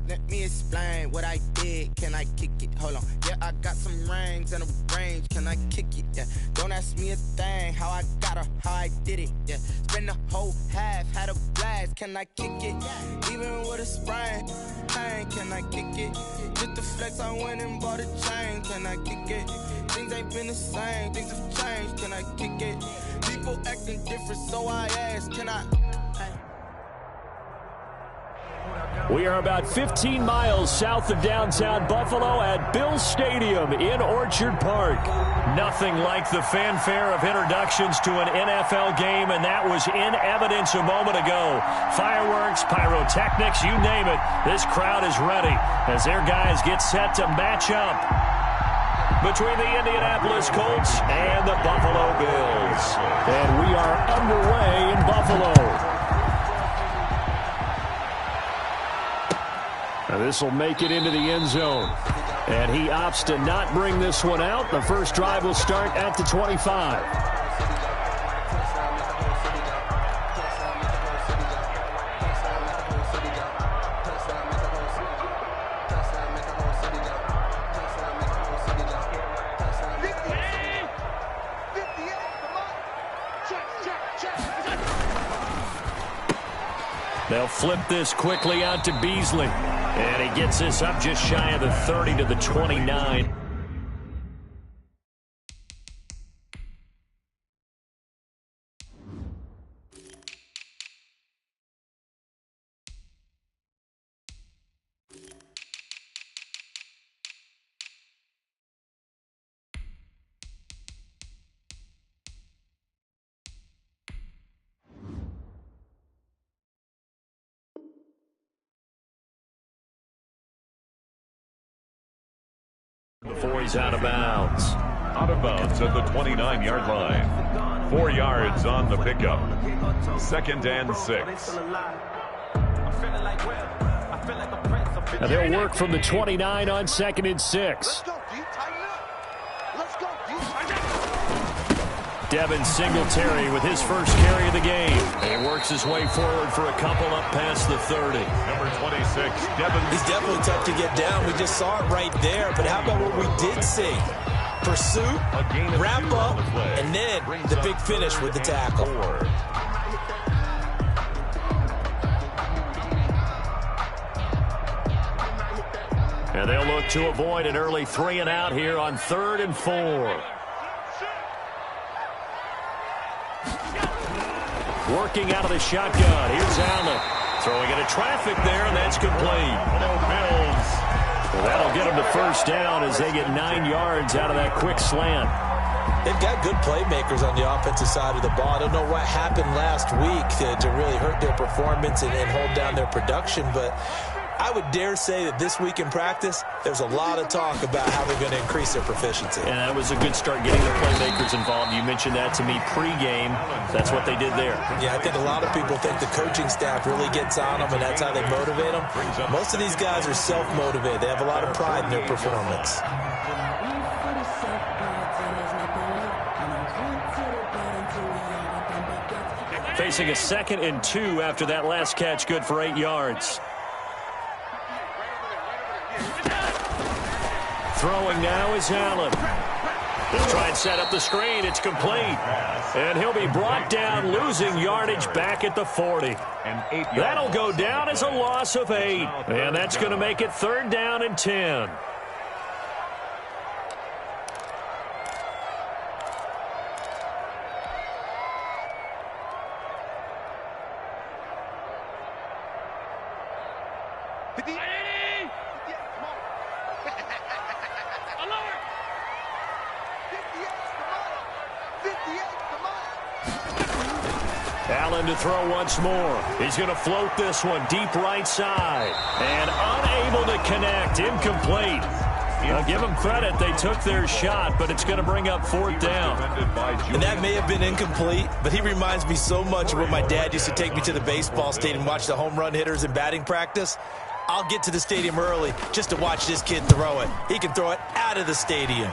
Let me explain what I did. Can I kick it? Hold on. Yeah, I got some rings and a range. Can I kick it? Yeah. Don't ask me a thing. How I got her, how I did it. Yeah. Spend the whole half, had a blast. Can I kick it? Even with a sprain. Pain, can I kick it? Just the flex, I went and bought a chain. Can I kick it? Things ain't been the same. Things have changed. Can I kick it? People acting different, so I ask. Can I? We are about 15 miles south of downtown Buffalo at Bills Stadium in Orchard Park. Nothing like the fanfare of introductions to an NFL game, and that was in evidence a moment ago. Fireworks, pyrotechnics, you name it. This crowd is ready as their guys get set to match up between the Indianapolis Colts and the Buffalo Bills. And we are underway in Buffalo. Now this will make it into the end zone. And he opts to not bring this one out. The first drive will start at the 25. They'll flip this quickly out to Beasley. And he gets this up just shy of the 30 to the 29. Before he's out of bounds. Out of bounds at the 29-yard line. 4 yards on the pickup. 2nd and 6. Now they'll work from the 29 on 2nd and 6. Devin Singletary with his first carry of the game. And he works his way forward for a couple up past the 30. Number 26, Devin. He's definitely tough to get down. We just saw it right there. But how about what we did see? Pursuit, wrap up, and then the big finish with the tackle. And they'll look to avoid an early 3 and out here on 3rd and 4. Working out of the shotgun. Here's Allen. Throwing into traffic there, and that's complete. Bills. Well, that'll get them to first down as they get 9 yards out of that quick slant. They've got good playmakers on the offensive side of the ball. I don't know what happened last week to really hurt their performance and hold down their production, but I would dare say that this week in practice, there's a lot of talk about how they're going to increase their proficiency. And that was a good start getting the playmakers involved. You mentioned that to me pregame. That's what they did there. Yeah, I think a lot of people think the coaching staff really gets on them, and that's how they motivate them. Most of these guys are self-motivated. They have a lot of pride in their performance. Facing a 2nd and 2 after that last catch, good for 8 yards. Throwing now is Allen. He'll try and set up the screen. It's complete. And he'll be brought down, losing yardage back at the 40. That'll go down as a loss of 8. And that's going to make it 3rd down and 10. Allen to throw once more. He's going to float this one deep right side. And unable to connect. Incomplete. I'll give them credit. They took their shot, but it's going to bring up 4th down. And that may have been incomplete, but he reminds me so much of when my dad used to take me to the baseball stadium and watch the home run hitters in batting practice. I'll get to the stadium early just to watch this kid throw it. He can throw it out of the stadium.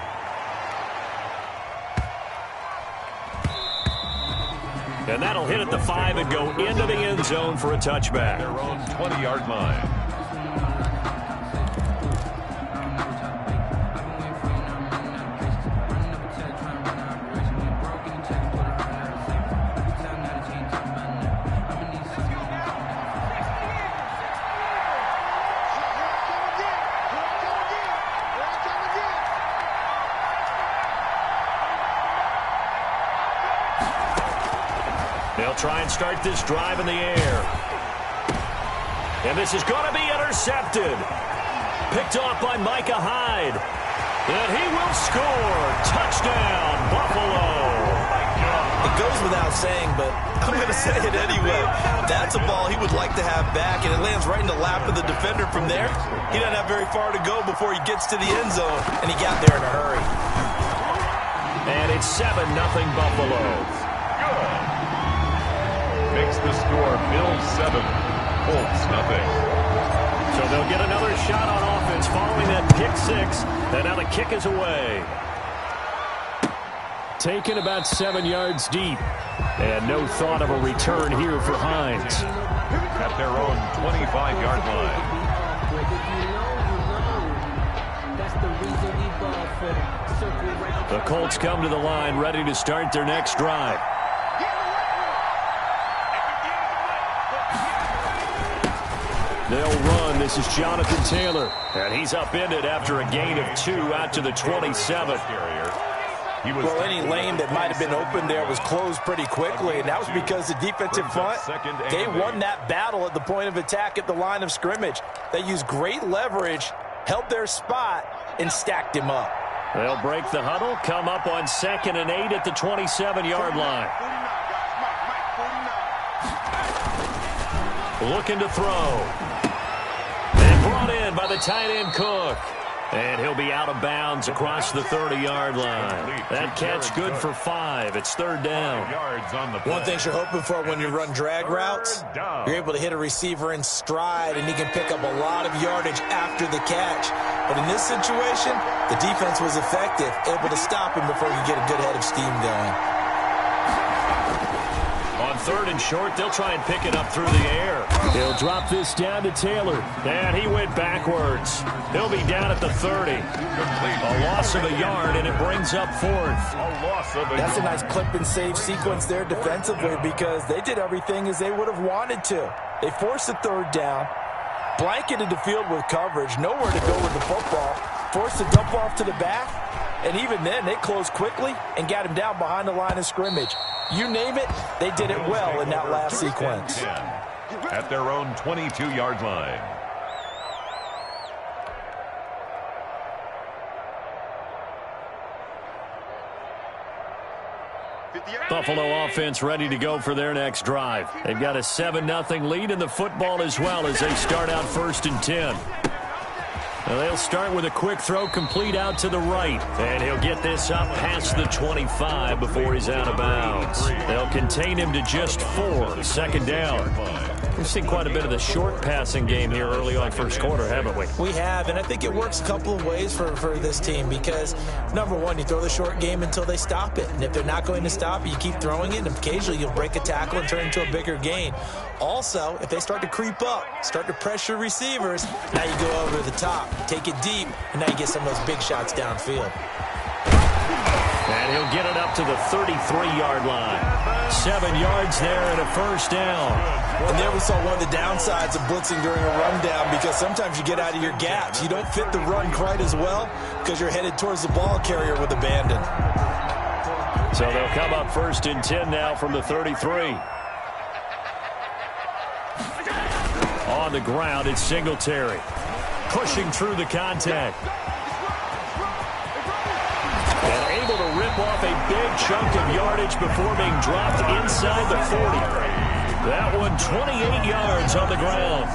And that'll hit at the 5 and go into the end zone for a touchback. Their own 20-yard line. They'll try and start this drive in the air. And this is going to be intercepted. Picked off by Micah Hyde. And he will score. Touchdown, Buffalo. It goes without saying, but I'm going to say it anyway. That's a ball he would like to have back, and it lands right in the lap of the defender from there. He doesn't have very far to go before he gets to the end zone, and he got there in a hurry. And it's 7-0 Buffalo. Good. Makes the score Bills 7, Colts nothing. So they'll get another shot on offense following that pick 6. And now the kick is away. Taken about 7 yards deep. And no thought of a return here for Hines. At their own 25-yard line. The Colts come to the line ready to start their next drive. They'll run. This is Jonathan Taylor. And he's upended after a gain of 2 out to the 27. Well, any lane that might have been open there was closed pretty quickly, and that was because the defensive front, they won that battle at the point of attack at the line of scrimmage. They used great leverage, held their spot, and stacked him up. They'll break the huddle, come up on 2nd and 8 at the 27-yard line. Looking to throw. And brought in by the tight end Cook. And he'll be out of bounds across the 30-yard line. That catch good for 5. It's 3rd down. One thing you're hoping for when you run drag routes, you're able to hit a receiver in stride, and he can pick up a lot of yardage after the catch. But in this situation, the defense was effective, able to stop him before you get a good head of steam going. On 3rd and short, they'll try and pick it up through the air. He'll drop this down to Taylor. And he went backwards. He'll be down at the 30. A loss of a yard, and it brings up 4th. That's a nice clip and save sequence there defensively because they did everything as they would have wanted to. They forced the 3rd down, blanketed the field with coverage, nowhere to go with the football, forced the dump off to the back, and even then they closed quickly and got him down behind the line of scrimmage. You name it, they did it well in that last sequence. At their own 22-yard line. Buffalo offense ready to go for their next drive. They've got a 7-0 lead in the football as well as they start out 1st and 10. Now they'll start with a quick throw complete out to the right. And he'll get this up past the 25 before he's out of bounds. They'll contain him to just 4. 2nd down. We've seen quite a bit of the short passing game here early on 1st quarter, haven't we? We have, and I think it works a couple of ways for this team because, number one, you throw the short game until they stop it. And if they're not going to stop it, you keep throwing it, and occasionally you'll break a tackle and turn it into a bigger gain. Also, if they start to creep up, start to pressure receivers, now you go over the top, take it deep, and now you get some of those big shots downfield. And he'll get it up to the 33-yard line. 7 yards there and a 1st down. And there we saw one of the downsides of blitzing during a rundown because sometimes you get out of your gaps. You don't fit the run quite as well because you're headed towards the ball carrier with abandon. So they'll come up 1st and 10 now from the 33. On the ground, it's Singletary. Pushing through the contact. And able to rip off a big chunk of yardage before being dropped inside the 40. That one 28 yards on the ground.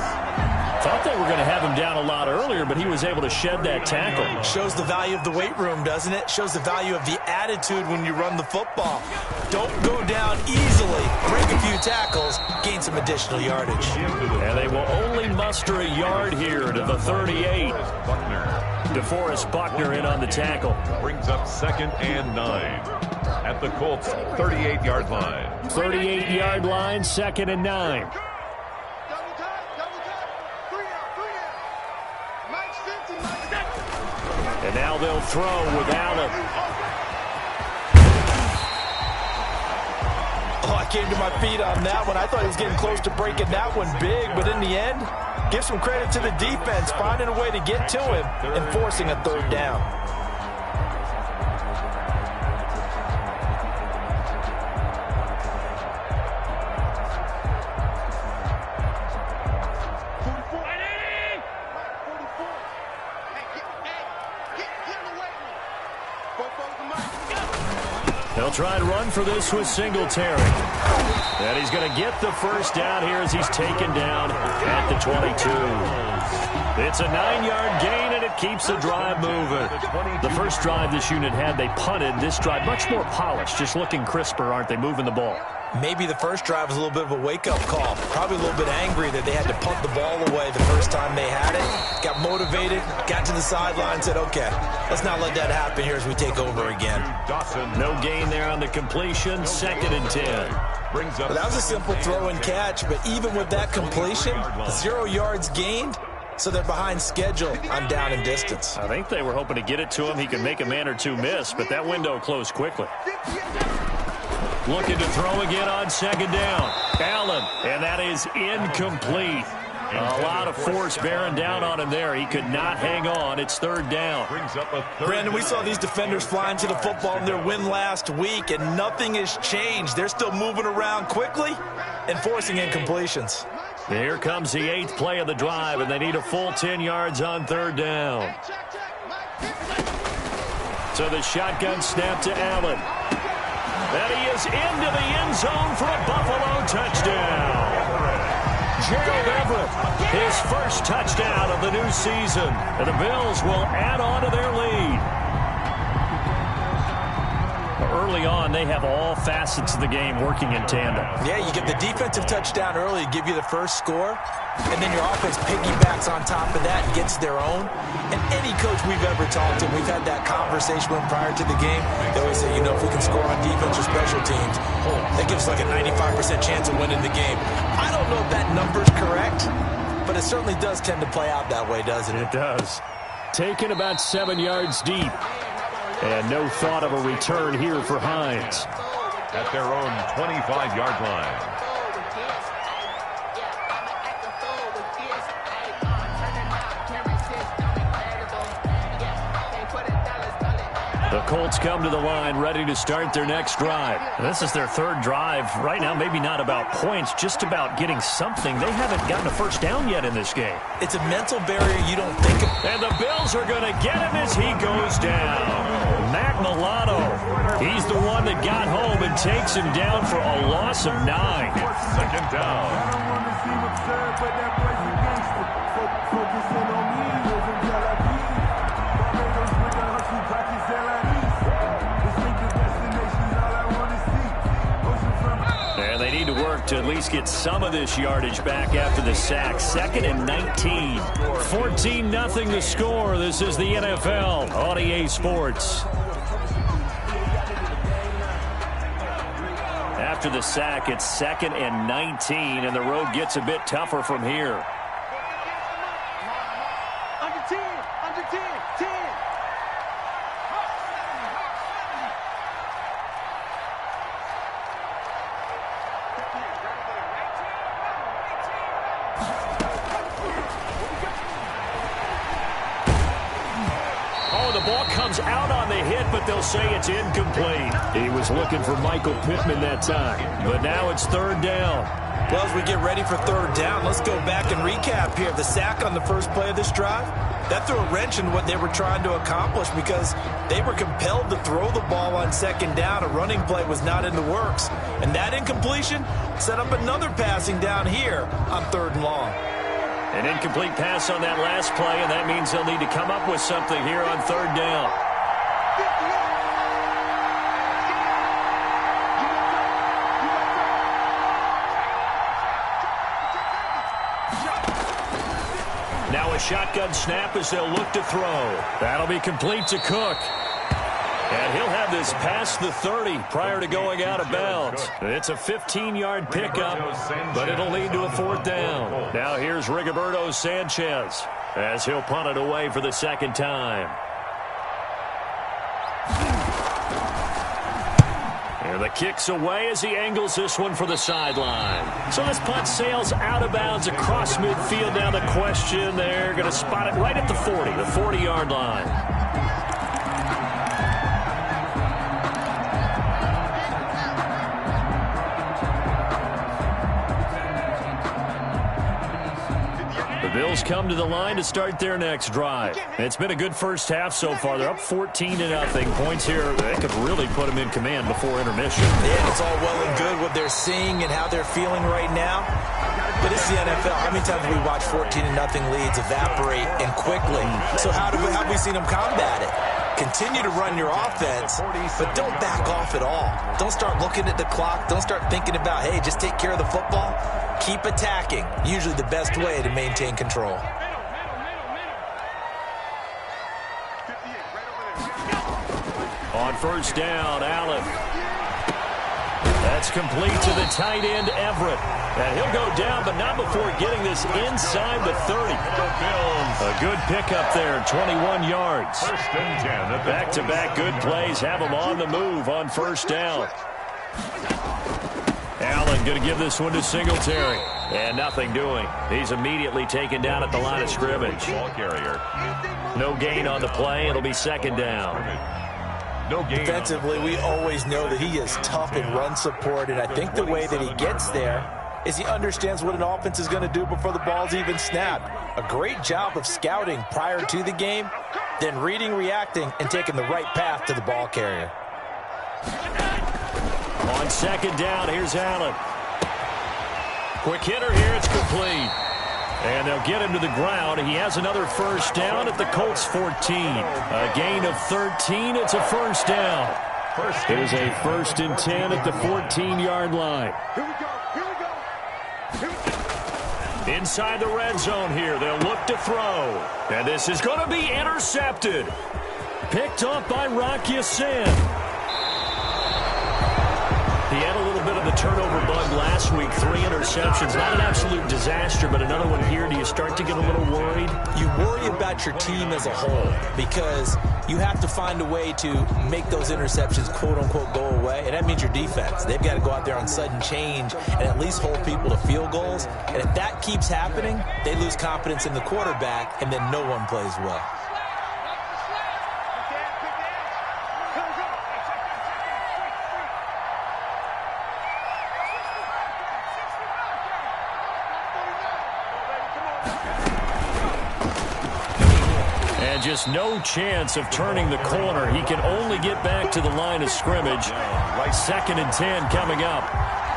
Thought they were going to have him down a lot earlier, but he was able to shed that tackle. Shows the value of the weight room, doesn't it? Shows the value of the attitude when you run the football. Don't go down easily. Break a few tackles, gain some additional yardage. And they will only muster a yard here to the 38. DeForest Buckner in on the tackle. Brings up 2nd and 9. at the Colts' 38-yard line. 38-yard line, 2nd and 9. And now they'll throw with Allen. Oh, I came to my feet on that one. I thought he was getting close to breaking that one big, but in the end, give some credit to the defense, finding a way to get to him and forcing a 3rd down. They'll try and run for this with Singletary. And he's going to get the 1st down here as he's taken down at the 22. It's a 9-yard gain, and it keeps the drive moving. The first drive this unit had, they punted. This drive, much more polished, just looking crisper, aren't they, moving the ball? Maybe the first drive was a little bit of a wake-up call. Probably a little bit angry that they had to punt the ball away the first time they had it. Got motivated, got to the sideline, said, okay, let's not let that happen here as we take over again. No gain there on the completion, 2nd and 10. Well, that was a simple throw and catch, but even with that completion, 0 yards gained, so they're behind schedule on down and distance. I think they were hoping to get it to him. He could make a man or two miss, but that window closed quickly. Looking to throw again on 2nd down. Allen, and that is incomplete. A lot of force bearing down on him there. He could not hang on. It's 3rd down. Brandon, we saw these defenders flying to the football in their win last week, and nothing has changed. They're still moving around quickly and forcing incompletions. Here comes the 8th play of the drive, and they need a full 10 yards on 3rd down. So the shotgun snap to Allen. And he is into the end zone for a Buffalo touchdown. Gerald Everett, his first touchdown of the new season. And the Bills will add on to their lead. Early on, they have all facets of the game working in tandem. Yeah, you get the defensive touchdown early, give you the first score, and then your offense piggybacks on top of that and gets their own. And any coach we've ever talked to, we've had that conversation with prior to the game. They always say, you know, if we can score on defense or special teams, that gives us like a 95% chance of winning the game. I don't know if that number's correct, but it certainly does tend to play out that way, doesn't it? It does. Taken about 7 yards deep. And no thought of a return here for Hines. At their own 25-yard line. The Colts come to the line ready to start their next drive. This is their 3rd drive. Right now, maybe not about points, just about getting something. They haven't gotten a 1st down yet in this game. It's a mental barrier you don't think of. And the Bills are going to get him as he goes down. Matt Milano, he's the one that got home and takes him down for a loss of 9. 2nd down. And they need to work to at least get some of this yardage back after the sack. 2nd and 19. 14-0 the score. This is the NFL on EA Sports. After the sack, it's 2nd and 19, and the road gets a bit tougher from here. Under 10, 10. Oh, the ball comes out on the hit, but they'll say it's incomplete. He was looking for Michael Pittman that time, but now it's 3rd down. Well, as we get ready for 3rd down, let's go back and recap here. The sack on the first play of this drive, that threw a wrench in what they were trying to accomplish because they were compelled to throw the ball on 2nd down. A running play was not in the works. And that incompletion set up another passing down here on 3rd and long. An incomplete pass on that last play, and that means they'll need to come up with something here on 3rd down. Now a shotgun snap as they'll look to throw. That'll be complete to Cook. And he'll have this past the 30 prior to going out of bounds. It's a 15-yard pickup, but it'll lead to a 4th down. Now here's Rigoberto Sanchez as he'll punt it away for the 2nd time. And the kick's away as he angles this one for the sideline. So this punt sails out of bounds across midfield. Now the question, they're going to spot it right at the 40, the 40-yard line. The Bills come to the line to start their next drive. It's been a good first half so far. They're up 14-0. Points here, they could really put them in command before intermission. Yeah, it's all well and good what they're seeing and how they're feeling right now. But it's the NFL. How many times have we watched 14-0 leads evaporate and quickly? So how have we seen them combat it? Continue to run your offense, but don't back off at all. Don't start looking at the clock. Don't start thinking about, hey, just take care of the football. Keep attacking. Usually the best way to maintain control. On 1st down, Allen. That's complete to the tight end, Everett. And he'll go down, but not before getting this inside the 30. A good pickup there, 21 yards. Back-to-back good plays have him on the move on 1st down. Allen going to give this one to Singletary. And nothing doing. He's immediately taken down at the line of scrimmage. Ball carrier. No gain on the play. It'll be 2nd down. No gain. Defensively, we always know that he is tough in run support, and I think the way that he gets there is he understands what an offense is going to do before the ball's even snapped. A great job of scouting prior to the game, then reading, reacting, and taking the right path to the ball carrier. On 2nd down, here's Allen. Quick hitter here, it's complete. And they'll get him to the ground. He has another 1st down at the Colts 14. A gain of 13, it's a 1st down. It is a 1st and 10 at the 14-yard line. Inside the red zone here, they'll look to throw. And this is going to be intercepted. Picked off by Rock Ya-Sin. He had a little bit of the turnover bug last week, 3 interceptions. Not an absolute disaster, but another one here. Do you start to get a little worried? You worry about your team as a whole because you have to find a way to make those interceptions, quote-unquote, go away, and that means your defense. They've got to go out there on sudden change and at least hold people to field goals. And if that keeps happening, they lose confidence in the quarterback, and then no one plays well. Just no chance of turning the corner. He can only get back to the line of scrimmage. 2nd and 10 coming up.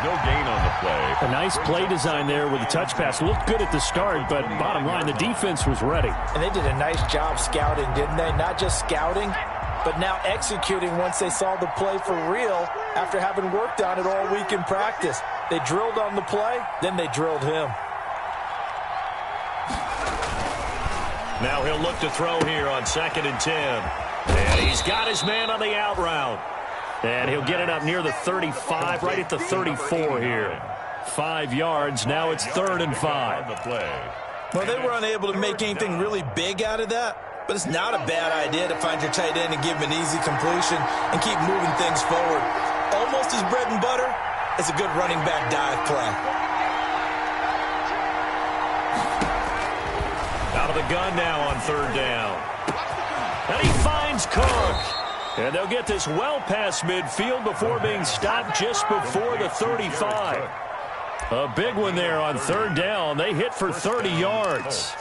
No gain on the play. A nice play design there with a touch pass. Looked good at the start, but bottom line, the defense was ready. And they did a nice job scouting, didn't they? Not just scouting, but now executing once they saw the play for real after having worked on it all week in practice. They drilled on the play, then they drilled him. Now he'll look to throw here on 2nd and 10. And he's got his man on the out route. And he'll get it up near the 35, right at the 34 here. 5 yards. Now it's 3rd and 5. Well, they were unable to make anything really big out of that. But it's not a bad idea to find your tight end and give him an easy completion and keep moving things forward. Almost as bread and butter as a good running back dive play. Out of the gun now on 3rd down. And he finds Cook. And they'll get this well past midfield before being stopped just before the 35. A big one there on 3rd down. They hit for 30 yards.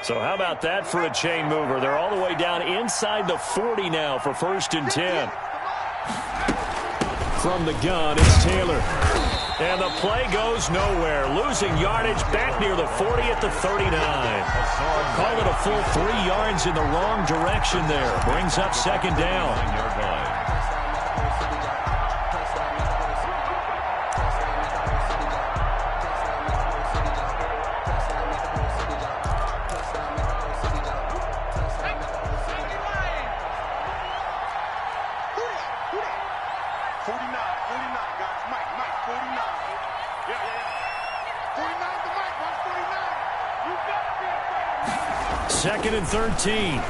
So how about that for a chain mover? They're all the way down inside the 40 now for 1st and 10. From the gun, it's Taylor. And the play goes nowhere. Losing yardage back near the 40 at the 39. Call it a full 3 yards in the wrong direction there. Brings up 2nd down. 2nd and 13.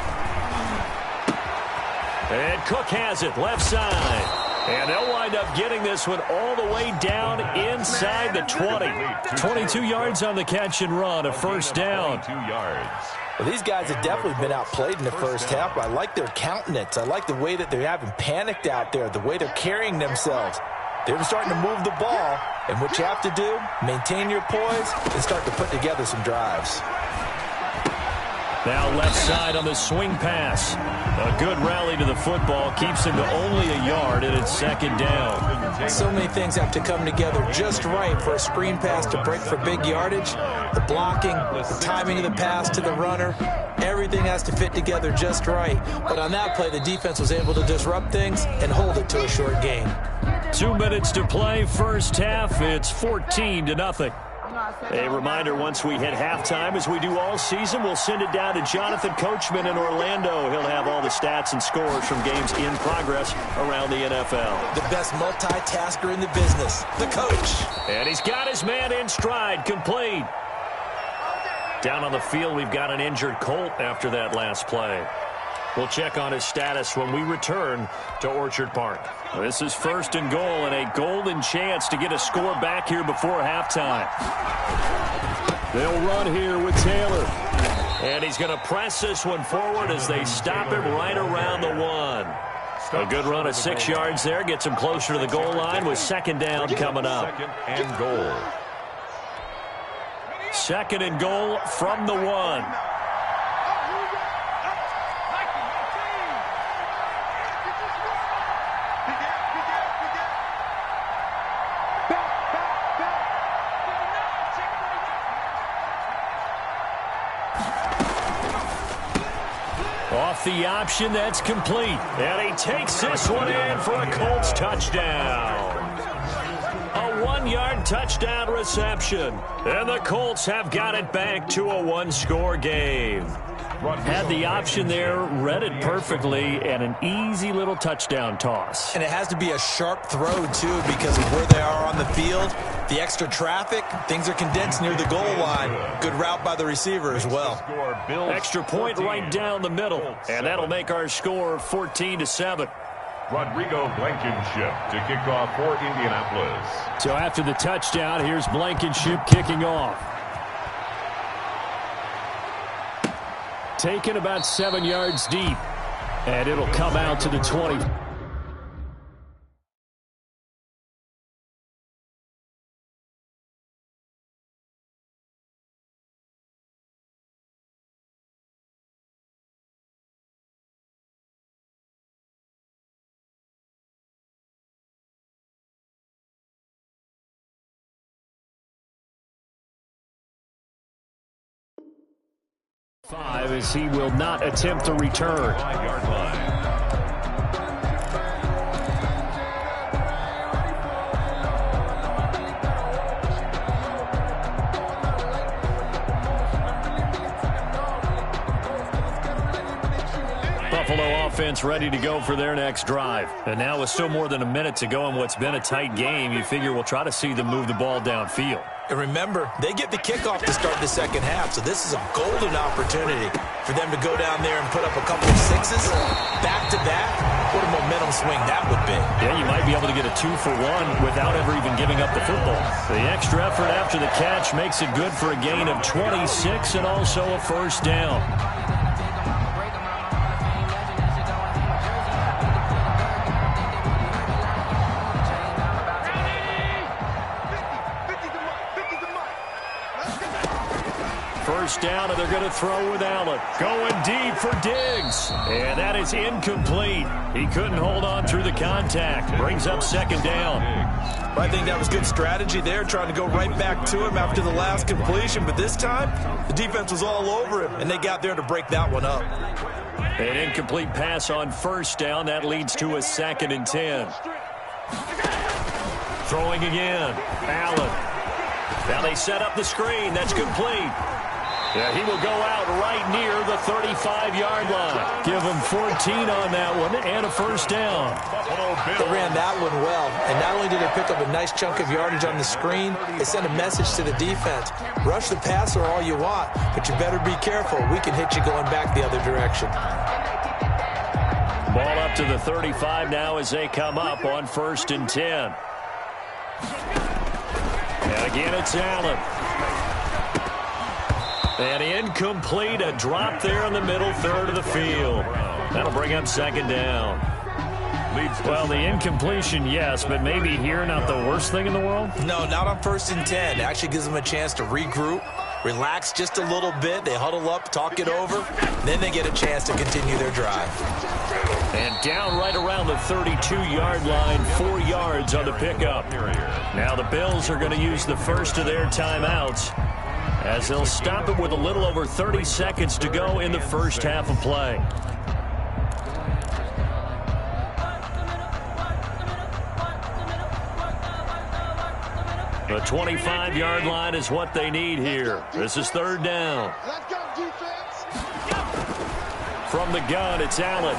And Cook has it, left side. And they'll wind up getting this one all the way down inside the 20. 22 yards on the catch and run, a first down. 22 yards. Well, these guys have definitely been outplayed in the first half. I like their countenance. I like the way that they haven't panicked out there, the way they're carrying themselves. They're starting to move the ball, and what you have to do, maintain your poise and start to put together some drives. Now left side on the swing pass. A good rally to the football keeps him to only a yard, and it's 2nd down. So many things have to come together just right for a screen pass to break for big yardage. The blocking, the timing of the pass to the runner, everything has to fit together just right. But on that play, the defense was able to disrupt things and hold it to a short gain. 2 minutes to play, first half. It's 14-0. A reminder, once we hit halftime, as we do all season, we'll send it down to Jonathan Coachman in Orlando. He'll have all the stats and scores from games in progress around the NFL. The best multitasker in the business, the coach. And he's got his man in stride, complete. Down on the field, we've got an injured Colt after that last play. We'll check on his status when we return to Orchard Park. This is 1st and goal, and a golden chance to get a score back here before halftime. They'll run here with Taylor. And he's going to press this one forward as they stop him right around the 1. A good run of 6 yards there. Gets him closer to the goal line with 2nd down coming up. 2nd and goal. 2nd and goal from the 1. Off the option, that's complete. And he takes this one in for a Colts touchdown. A 1-yard touchdown reception. And the Colts have got it back to a 1-score game. Had the option there, read it perfectly, and an easy little touchdown toss. And it has to be a sharp throw, too, because of where they are on the field. The extra traffic, things are condensed near the goal line. Good route by the receiver as well. Extra point right down the middle, and that'll make our score 14-7. Rodrigo Blankenship to kick off for Indianapolis. So after the touchdown, here's Blankenship kicking off. Taken about 7 yards deep, and it'll come out to the 20. As he will not attempt to return. 5-yard line. Buffalo offense ready to go for their next drive. And now with still more than a minute to go in what's been a tight game, you figure we'll try to see them move the ball downfield. And remember, they get the kickoff to start the second half, so this is a golden opportunity for them to go down there and put up a couple of sixes back-to-back. What a momentum swing that would be. Yeah, you might be able to get a 2-for-1 without ever even giving up the football. The extra effort after the catch makes it good for a gain of 26 and also a first down. First down, and they're going to throw with Allen. Going deep for Diggs. And that is incomplete. He couldn't hold on through the contact. Brings up 2nd down. I think that was good strategy there, trying to go right back to him after the last completion. But this time, the defense was all over him, and they got there to break that one up. An incomplete pass on first down. That leads to a 2nd and 10. Throwing again. Allen. Now they set up the screen. That's complete. Yeah, he will go out right near the 35-yard line. Give them 14 on that one and a first down. They ran that one well, and not only did they pick up a nice chunk of yardage on the screen, they sent a message to the defense. Rush the passer all you want, but you better be careful. We can hit you going back the other direction. Ball up to the 35 now as they come up on 1st and 10. And again, it's Allen. And incomplete, a drop there in the middle third of the field. That'll bring up 2nd down. Well, the incompletion, yes, but maybe here not the worst thing in the world? No, not on 1st and 10. It actually gives them a chance to regroup, relax just a little bit. They huddle up, talk it over, then they get a chance to continue their drive. And down right around the 32-yard line, 4 yards on the pickup. Now the Bills are going to use the first of their timeouts as they'll stop it with a little over 30 seconds to go in the first half of play. The 25-yard line is what they need here. This is 3rd down. Let's go, defense. From the gun, it's Allen.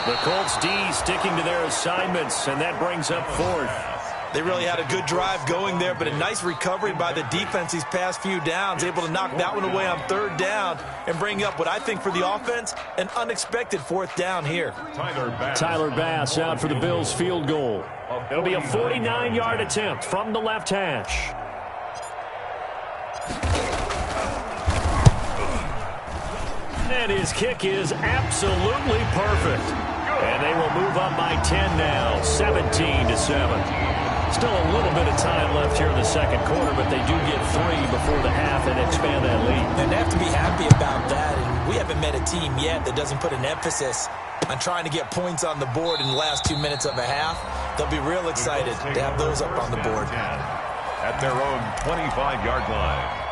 The Colts D sticking to their assignments, and that brings up 4th. They really had a good drive going there, but a nice recovery by the defense these past few downs, able to knock that one away on 3rd down and bring up what I think for the offense, an unexpected 4th down here. Tyler Bass out for the Bills field goal. It'll be a 49-yard attempt from the left hash. And his kick is absolutely perfect. And they will move up by 10 now, 17-7. Still a little bit of time left here in the second quarter, but they do get 3 before the half and expand that lead. And they have to be happy about that. And we haven't met a team yet that doesn't put an emphasis on trying to get points on the board in the last 2 minutes of a half. They'll be real excited to have those up on the board. At their own 25-yard line.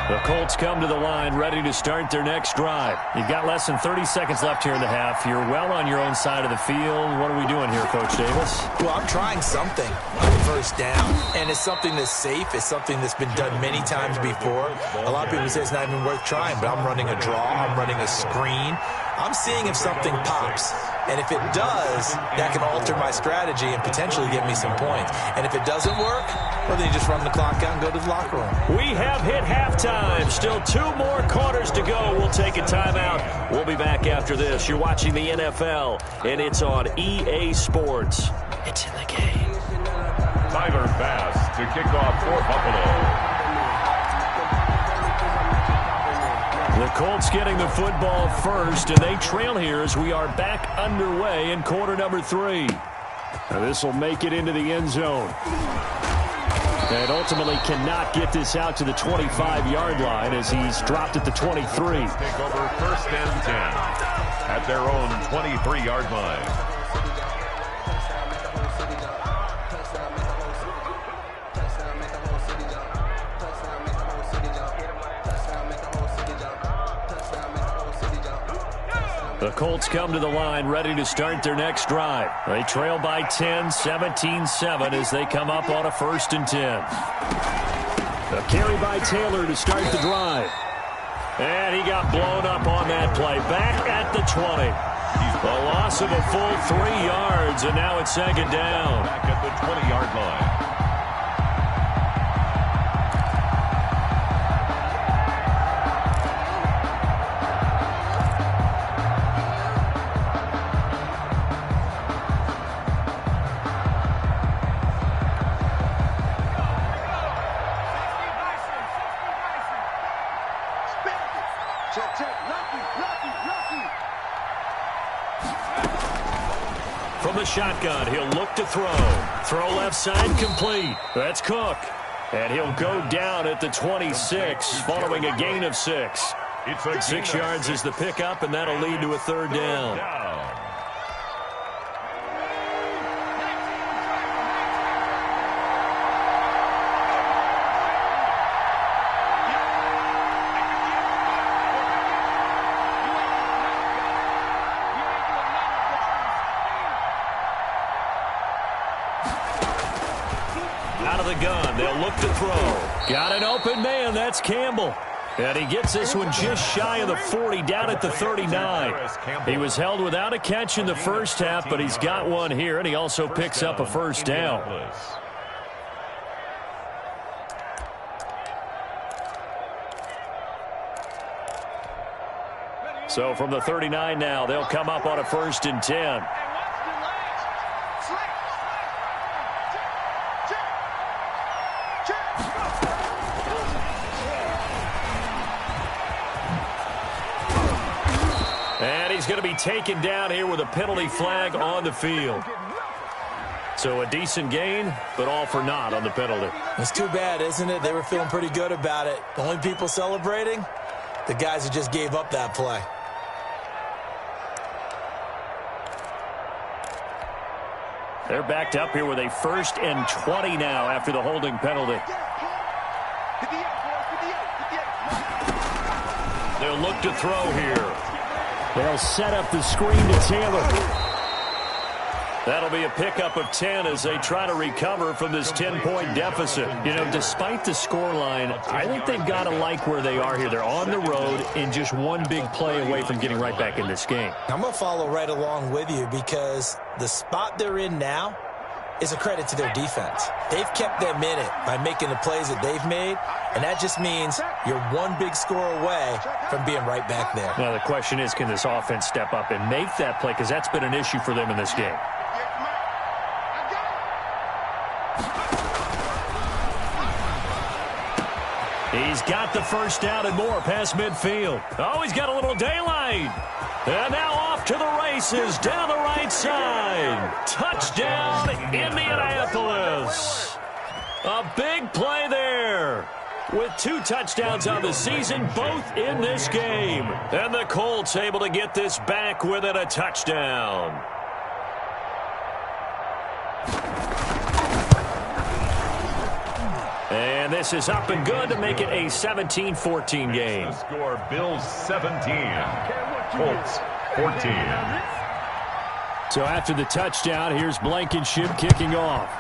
The Colts come to the line ready to start their next drive. You've got less than 30 seconds left here in the half. You're well on your own side of the field. What are we doing here, Coach Davis? Well, I'm trying something on 1st down, and it's something that's safe. It's something that's been done many times before. A lot of people say it's not even worth trying, but I'm running a draw. I'm running a screen. I'm seeing if something pops. And if it does, that can alter my strategy and potentially get me some points. And if it doesn't work, well, then you just run the clock out and go to the locker room. We have hit halftime. Still 2 more quarters to go. We'll take a timeout. We'll be back after this. You're watching the NFL, and it's on EA Sports. It's in the game. Tyler Bass to kick off for Buffalo. The Colts getting the football first, and they trail here as we are back underway in quarter number 3. This will make it into the end zone. And ultimately cannot get this out to the 25-yard line as he's dropped at the 23. Take over 1st and 10 at their own 23-yard line. The Colts come to the line ready to start their next drive. They trail by 10, 17-7 as they come up on a 1st and 10. A carry by Taylor to start the drive. And he got blown up on that play. Back at the 20. A loss of a full 3 yards, and now it's 2nd down. Back at the 20-yard line. From the shotgun, he'll look to throw. Throw left side complete. That's Cook. And he'll go down at the 26 following a gain of 6. 6 yards is the pickup, and that'll lead to a 3rd down. the gun. They'll look to throw. Got an open man. That's Campbell. And he gets this one just shy of the 40, down at the 39. He was held without a catch in the first half, but he's got one here, and he also picks up a first down. So from the 39 now, they'll come up on a 1st and 10. And he's going to be taken down here with a penalty flag on the field. So a decent gain, but all for naught on the penalty. It's too bad, isn't it? They were feeling pretty good about it. The only people celebrating, the guys who just gave up that play. They're backed up here with a 1st and 20 now after the holding penalty. They'll look to throw here. They'll set up the screen to Taylor. That'll be a pickup of 10 as they try to recover from this 10-point deficit. You know, despite the scoreline, I think they've got to like where they are here. They're on the road and just one big play away from getting right back in this game. I'm going to follow right along with you because the spot they're in now is a credit to their defense. They've kept them in it by making the plays that they've made, and that just means you're one big score away from being right back there. Now, the question is, can this offense step up and make that play? Because that's been an issue for them in this game. He's got the first down and more past midfield. Oh, he's got a little daylight. And now off to the races down the right side. Touchdown, Indianapolis. A big play there. With 2 touchdowns on the season, both in this game. And the Colts able to get this back within a touchdown. And this is up and good to make it a 17-14 game. The score, Bills 17, Colts 14. So after the touchdown, here's Blankenship kicking off.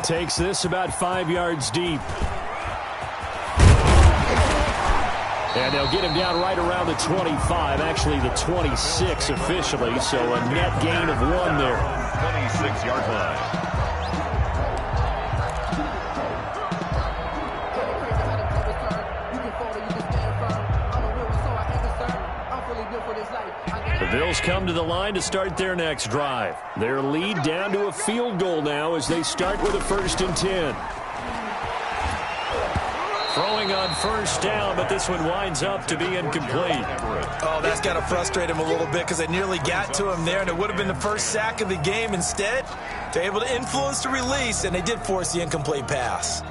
Takes this about 5 yards deep. And they'll get him down right around the 25, actually the 26 officially, so a net gain of 1 there. 26-yard line. The Bills come to the line to start their next drive. Their lead down to a field goal now as they start with a 1st and 10. Throwing on 1st down, but this one winds up to be incomplete. Oh, that's got to frustrate him a little bit because they nearly got to him there, and it would have been the first sack of the game. Instead, they're able to influence the release, and they did force the incomplete pass.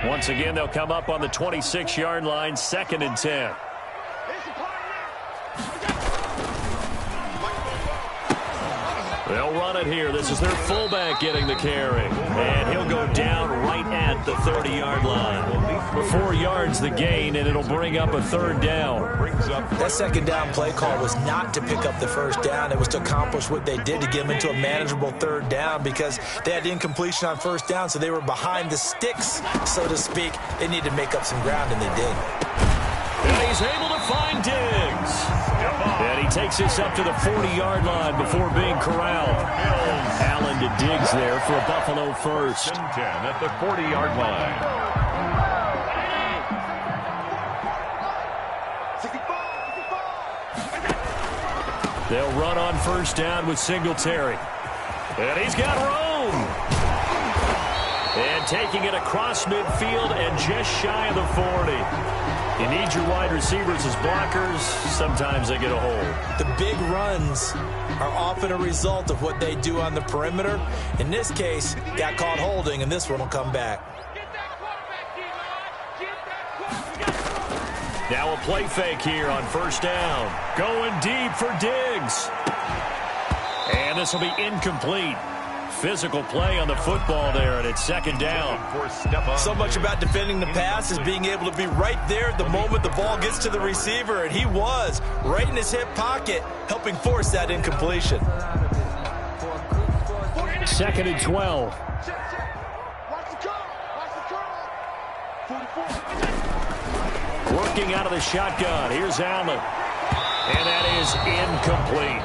Once again, they'll come up on the 26-yard line, 2nd and 10. They'll run it here. This is their fullback getting the carry. And he'll go down right at the 30-yard line. For 4 yards the gain, and it'll bring up a 3rd down. That 2nd down play call was not to pick up the 1st down. It was to accomplish what they did to get them into a manageable 3rd down because they had incompletion on 1st down, so they were behind the sticks, so to speak. They needed to make up some ground, and they did. And he's able to find Diggs. And he takes this up to the 40-yard line before being corralled. Allen to Diggs there for a Buffalo first. 10 at the 40-yard line. They'll run on 1st down with Singletary. And he's got room. And taking it across midfield and just shy of the 40. You need your wide receivers as blockers. Sometimes they get a hold. The big runs are often a result of what they do on the perimeter. In this case, got caught holding, and this one will come back. Now a play fake here on 1st down. Going deep for Diggs. And this will be incomplete. physical play on the football there, and it's second down. So much about defending the pass is being able to be right there the moment the ball gets to the receiver, and he was right in his hip pocket, helping force that incompletion. Second and 12. Working out of the shotgun. Here's Allen. And that is incomplete.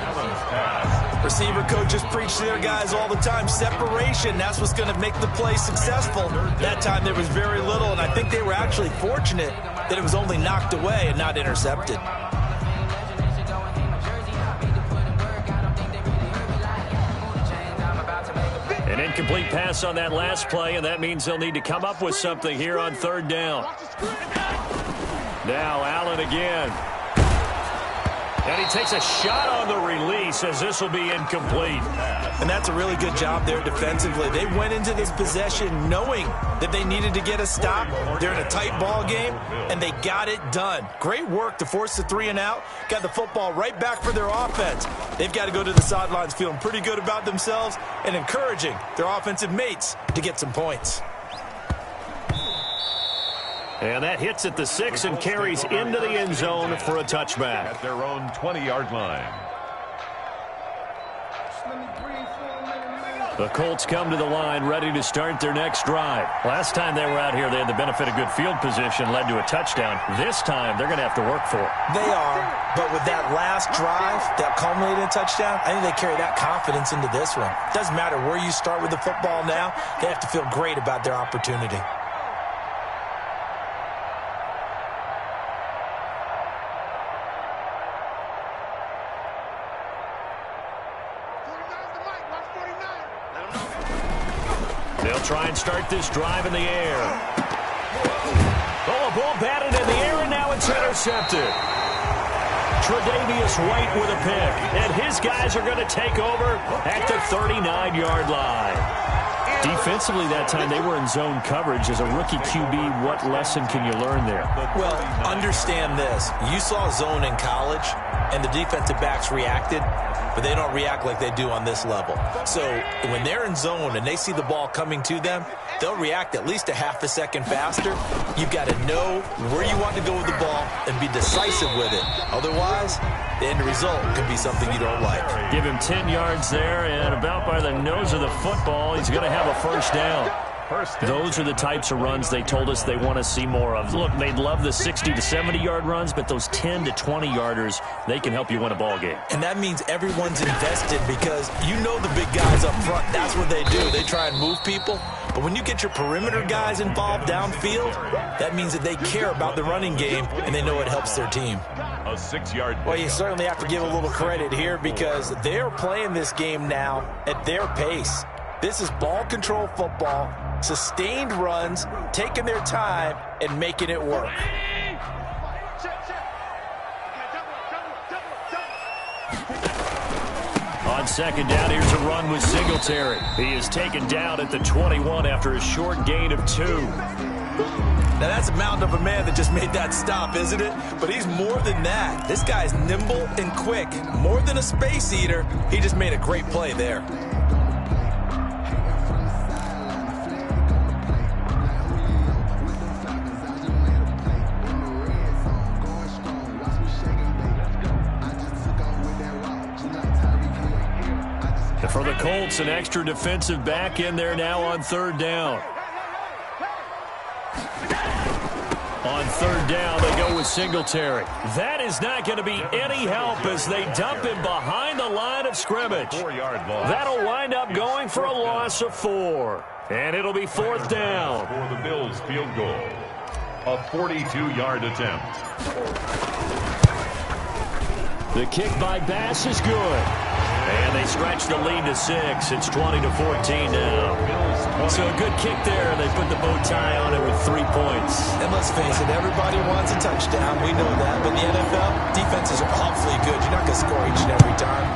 Receiver coaches preach to their guys all the time. Separation, that's what's going to make the play successful. That time there was very little, and I think they were actually fortunate that it was only knocked away and not intercepted. An incomplete pass on that last play, and that means they'll need to come up with something here on third down. Now Allen again. And he takes a shot on the release as this will be incomplete. And that's a really good job there defensively. They went into this possession knowing that they needed to get a stop. They're in a tight ball game, and they got it done. Great work to force the 3 and out. Got the football right back for their offense. They've got to go to the sidelines feeling pretty good about themselves and encouraging their offensive mates to get some points. And that hits at the 6 and carries into the end zone for a touchback. At their own 20-yard line. The Colts come to the line ready to start their next drive. Last time they were out here, they had the benefit of good field position, led to a touchdown. This time, they're going to have to work for it. They are, but with that last drive that culminated in a touchdown, I think they carry that confidence into this one. Doesn't matter where you start with the football now, they have to feel great about their opportunity. They'll try and start this drive in the air. Oh, a ball batted in the air, and now it's intercepted. Tre'Davious White with a pick, and his guys are going to take over at the 39-yard line. Defensively that time, they were in zone coverage. As a rookie QB, what lesson can you learn there? Well, understand this. You saw zone in college, and the defensive backs reacted, but they don't react like they do on this level. So when they're in zone and they see the ball coming to them, they'll react at least a half a second faster. You've got to know where you want to go with the ball and be decisive with it. Otherwise, the end result could be something you don't like. Give him 10 yards there, and about by the nose of the football, he's going to have a first down. Those are the types of runs they told us they want to see more of. Look, they'd love the 60 to 70-yard runs, but those 10 to 20-yarders, they can help you win a ball game. And that means everyone's invested because you know the big guys up front, that's what they do. They try and move people. But when you get your perimeter guys involved downfield, that means that they care about the running game, and they know it helps their team. A 6-yard. Well, you certainly have to give a little credit here because they're playing this game now at their pace. This is ball control football, sustained runs, taking their time, and making it work. On second down, here's a run with Singletary. He is taken down at the 21 after a short gain of 2. Now, that's a mountain of a man that just made that stop, isn't it? But he's more than that. This guy's nimble and quick. More than a space eater, he just made a great play there. For the Colts, an extra defensive back in there now on third down. On third down, they go with Singletary. That is not going to be any help as they dump him behind the line of scrimmage. 4-yard loss. That'll wind up going for a loss of 4. And it'll be fourth down. For the Bills field goal. A 42-yard attempt. The kick by Bass is good. And they stretch the lead to 6. It's 20-14 now. So a good kick there. They put the bow tie on it with 3 points. And let's face it, everybody wants a touchdown. We know that. But in the NFL, defenses are awfully good. You're not going to score each and every time.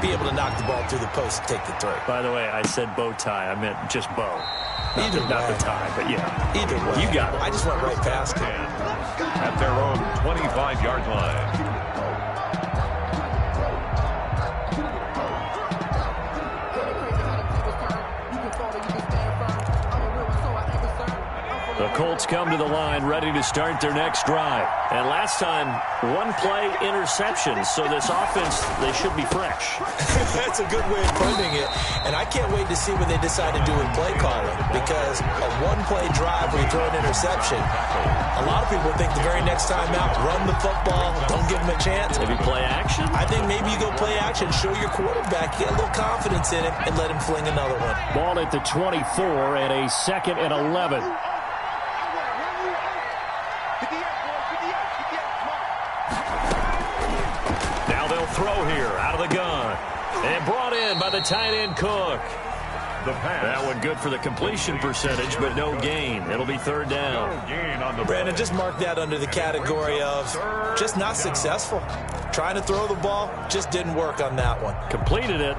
Be able to knock the ball through the post and take the throw. By the way, I said bow tie. I meant just bow. Not the tie, but yeah. Either way. You got it. I just went right past it. At their own 25-yard line. The Colts come to the line ready to start their next drive. And last time, one-play interception. So this offense, they should be fresh. That's a good way of putting it. And I can't wait to see what they decide to do with play calling. Because a one-play drive where you throw an interception, a lot of people think the very next time out, run the football, don't give them a chance. Maybe play action? I think maybe you go play action, show your quarterback, get a little confidence in him, and let him fling another one. Ball at the 24 and a 2nd and 11. Now they'll throw here out of the gun. And brought in by the tight end Cook. That one good for the completion percentage, but no gain. It'll be 3rd down. Brandon, just mark that under the category of just not successful. Trying to throw the ball, just didn't work on that one. Completed it.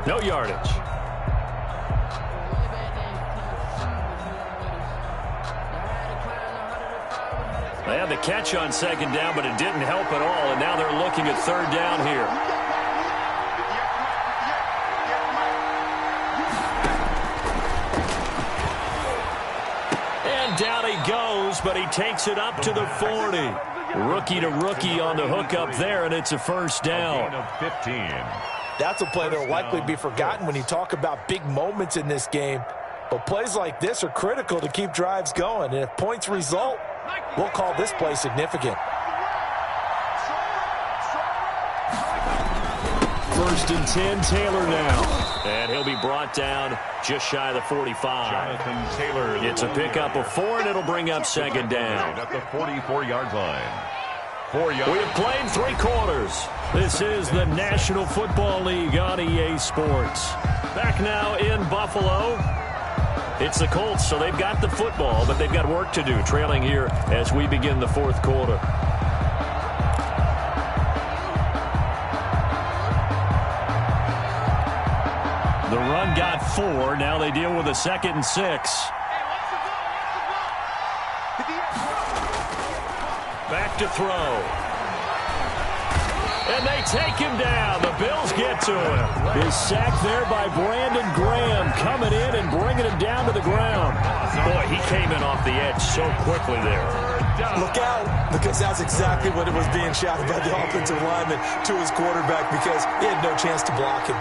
No yardage. They had the catch on 2nd down, but it didn't help at all, and now they're looking at 3rd down here. And down he goes, but he takes it up to the 40. Rookie to rookie on the hook up there, and it's a 1st down. That's a play that will likely be forgotten when you talk about big moments in this game. But plays like this are critical to keep drives going, and if points result, we'll call this play significant. 1st and 10, Taylor now. And he'll be brought down just shy of the 45. Jonathan Taylor. It's a pickup of 4, and it'll bring up 2nd down. At the 44-yard line. 4 yards. We have played 3 quarters. This is the National Football League on EA Sports. Back now in Buffalo. It's the Colts, so they've got the football, but they've got work to do, trailing here as we begin the 4th quarter. The run got 4. Now they deal with a 2nd and 6. Back to throw. And they take him down. The Bills get to him. His sack there by Brandon Graham coming in and bringing him down to the ground. Boy, he came in off the edge so quickly there. Look out, because that's exactly what it was being shouted by the offensive lineman to his quarterback, because he had no chance to block him.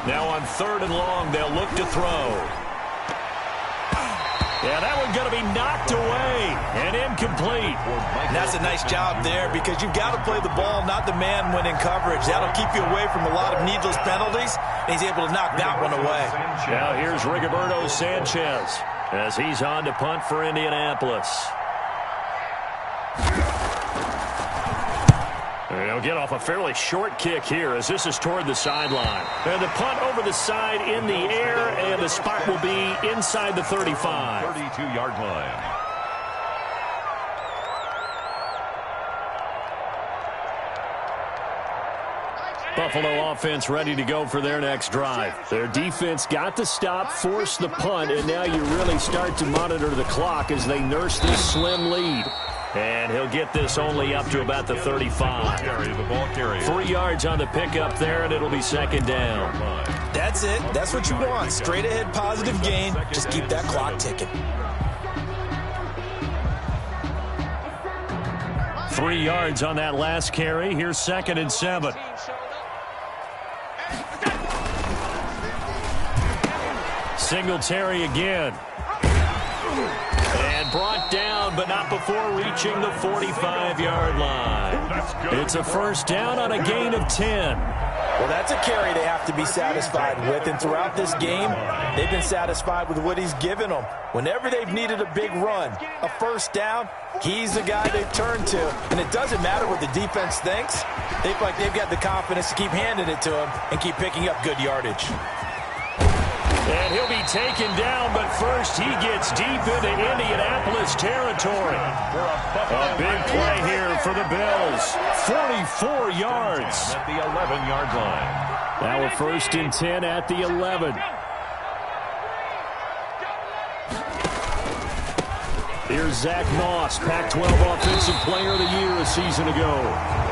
Now on 3rd and long, they'll look to throw. Yeah, that one's going to be knocked away and incomplete. And that's a nice job there, because you've got to play the ball, not the man when in coverage. That'll keep you away from a lot of needless penalties, and he's able to knock that one away. Now here's Rigoberto Sanchez as he's on to punt for Indianapolis. They'll get off a fairly short kick here as this is toward the sideline. And the punt over the side in the air, and the spot will be inside the 35. 32-yard line. Buffalo offense ready to go for their next drive. Their defense got the stop, forced the punt, and now you really start to monitor the clock as they nurse this slim lead. And he'll get this only up to about the 35. 3 yards on the pickup there, and it'll be 2nd down. That's it. That's what you want. Straight ahead positive gain. Just keep that clock ticking. 3 yards on that last carry. Here's 2nd and 7. Singletary again. And brought down, but not before reaching the 45-yard line. It's a 1st down on a gain of 10. Well, that's a carry they have to be satisfied with, and throughout this game, they've been satisfied with what he's given them. Whenever they've needed a big run, a 1st down, he's the guy they've turned to. And it doesn't matter what the defense thinks. They feel like they've got the confidence to keep handing it to him and keep picking up good yardage. And he'll be taken down, but first he gets deep into Indianapolis territory. A big play here for the Bills. 44 yards. At the 11-yard line. Now a 1st and 10 at the 11. Here's Zach Moss, Pac-12 Offensive Player of the Year a season ago.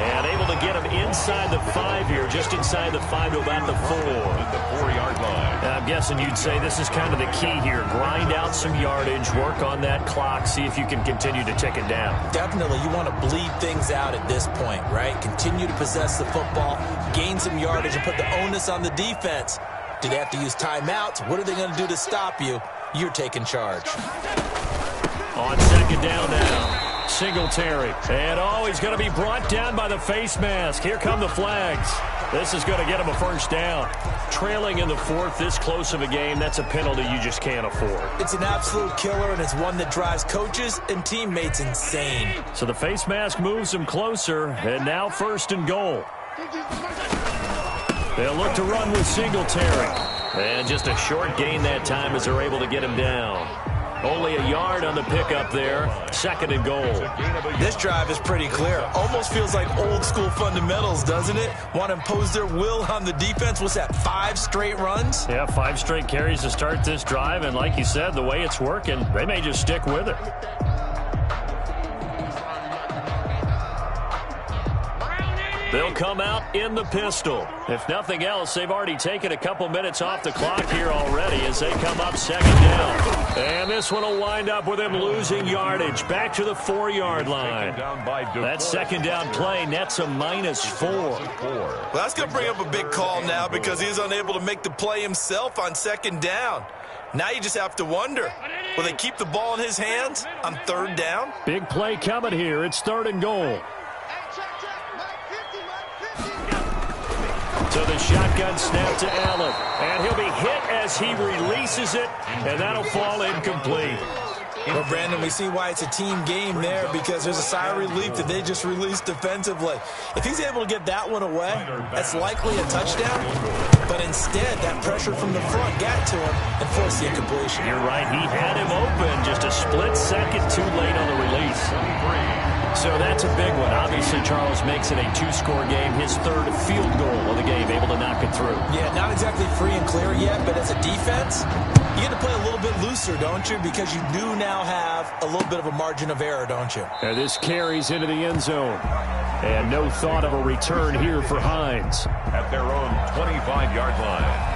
And able to get him inside the 5 here, just inside the 5 to about the 4. At the 4-yard line. I'm guessing you'd say this is kind of the key here. Grind out some yardage, work on that clock, see if you can continue to tick it down. Definitely, you want to bleed things out at this point, right? Continue to possess the football, gain some yardage, and put the onus on the defense. Do they have to use timeouts? What are they going to do to stop you? You're taking charge. On second down now, Singletary. And he's going to be brought down by the face mask. Here come the flags. This is going to get him a first down. Trailing in the 4th, this close of a game, that's a penalty you just can't afford. It's an absolute killer, and it's one that drives coaches and teammates insane. So the face mask moves him closer, and now 1st and goal. They'll look to run with Singletary. And just a short gain that time as they're able to get him down. Only a yard on the pickup there. 2nd and goal. This drive is pretty clear. Almost feels like old school fundamentals, doesn't it? Want to impose their will on the defense. What's that, 5 straight runs? Yeah, 5 straight carries to start this drive. And like you said, the way it's working, they may just stick with it. They'll come out in the pistol. If nothing else, they've already taken a couple minutes off the clock here already as they come up 2nd down. And this one will wind up with him losing yardage. Back to the 4-yard line. That 2nd down play nets a -4. Well, that's going to bring up a big call now because he is unable to make the play himself on 2nd down. Now you just have to wonder, will they keep the ball in his hands on 3rd down? Big play coming here. It's 3rd and goal. So the shotgun snap to Allen. And he'll be hit as he releases it, and that'll fall incomplete. Well, Brandon, we see why it's a team game there because there's a sigh of relief that they just released defensively. If he's able to get that one away, that's likely a touchdown. But instead, that pressure from the front got to him and forced the incompletion. You're right. He had him open just a split second too late on the release. So that's a big one. Obviously, Charles makes it a 2-score game. His 3rd field goal of the game, able to knock it through. Yeah, not exactly free and clear yet, but as a defense, you get to play a little bit looser, don't you? Because you do now have a little bit of a margin of error, don't you? And this carries into the end zone. And no thought of a return here for Hines. At their own 25-yard line.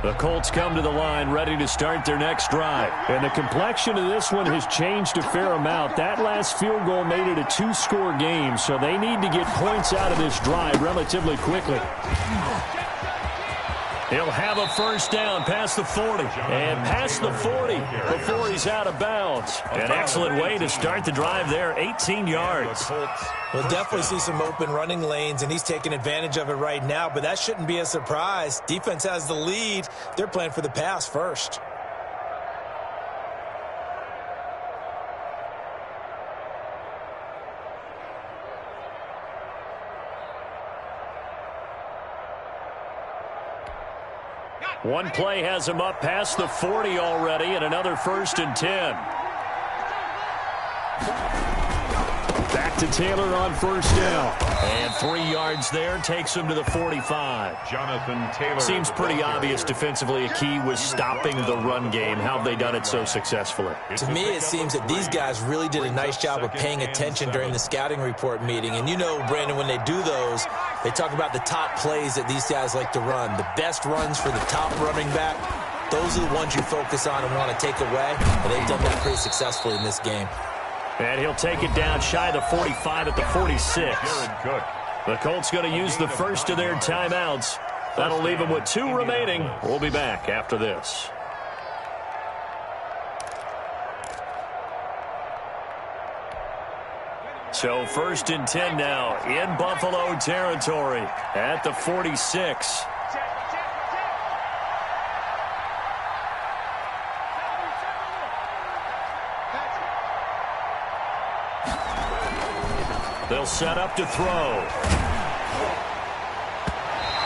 The Colts come to the line ready to start their next drive. And the complexion of this one has changed a fair amount. That last field goal made it a 2-score game, so they need to get points out of this drive relatively quickly. He'll have a first down past the 40. And past the 40 before he's out of bounds. An excellent way to start the drive there, 18 yards. We'll definitely see some open running lanes, and he's taking advantage of it right now, but that shouldn't be a surprise. Defense has the lead. They're playing for the pass first. One play has him up past the 40 already, and another 1st and 10. Back to Taylor on 1st down. And 3 yards there takes him to the 45. Jonathan Taylor. Seems pretty obvious defensively a key was stopping the run game. How have they done it so successfully? To me, it seems that these guys really did a nice job of paying attention during the scouting report meeting. And you know, Brandon, when they do those, they talk about the top plays that these guys like to run. The best runs for the top running back, those are the ones you focus on and want to take away. And they've done that pretty successfully in this game. And he'll take it down shy of the 45 at the 46. The Colts going to use the first of their timeouts. That'll leave them with 2 remaining. We'll be back after this. So 1st and 10 now in Buffalo territory at the 46. They'll set up to throw.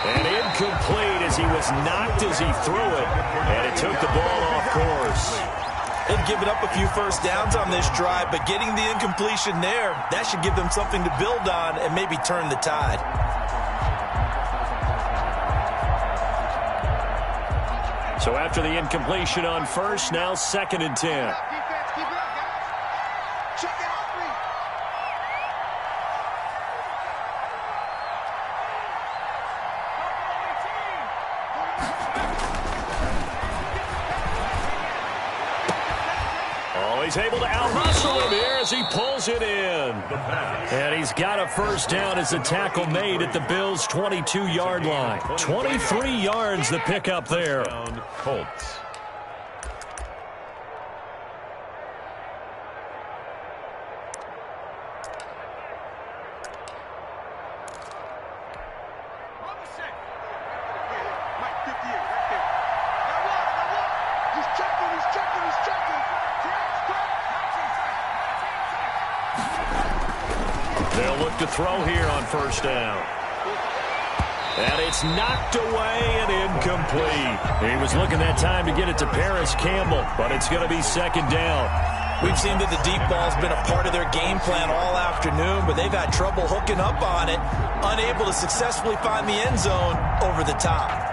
And incomplete as he was knocked as he threw it. And it took the ball off course. It given up a few first downs on this drive, but getting the incompletion there, that should give them something to build on and maybe turn the tide. So after the incompletion on first, now 2nd and 10. He's able to out-muscle him here as he pulls it in. And he's got a first down as the tackle made at the Bills' 22-yard line. 23 yards the pickup there. Colts. They'll look to throw here on first down. And it's knocked away and incomplete. He was looking that time to get it to Paris Campbell, but it's going to be 2nd down. We've seen that the deep ball's been a part of their game plan all afternoon, but they've had trouble hooking up on it, unable to successfully find the end zone over the top.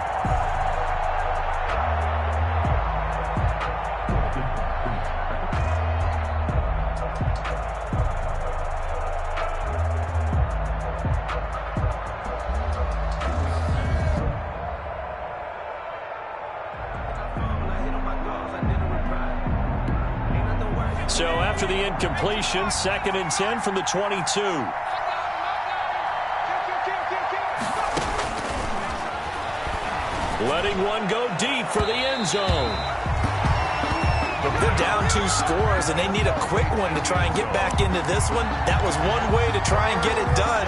So after the incompletion, 2nd and 10 from the 22. Letting one go deep for the end zone. They're down 2 scores, and they need a quick one to try and get back into this one. That was one way to try and get it done.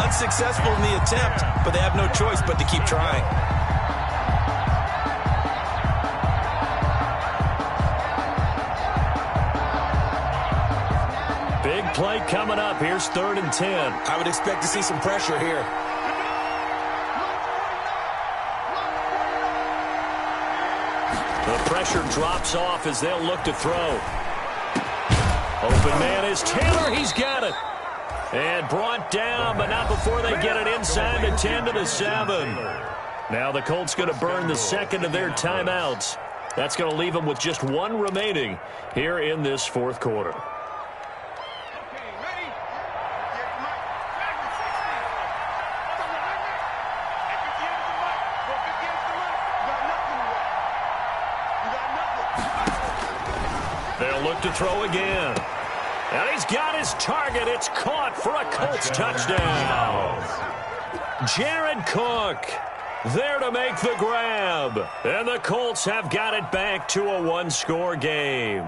Unsuccessful in the attempt, but they have no choice but to keep trying. Big play coming up. Here's 3rd and 10. I would expect to see some pressure here. The pressure drops off as they'll look to throw. Open man is Taylor. He's got it. And brought down, but not before they get it inside the 10 to the 7. Now the Colts going to burn the second of their timeouts. That's going to leave them with just one remaining here in this 4th quarter. They'll look to throw again. And he's got his target. It's caught for a Colts touchdown. Jared Cook there to make the grab. And the Colts have got it back to a 1-score game.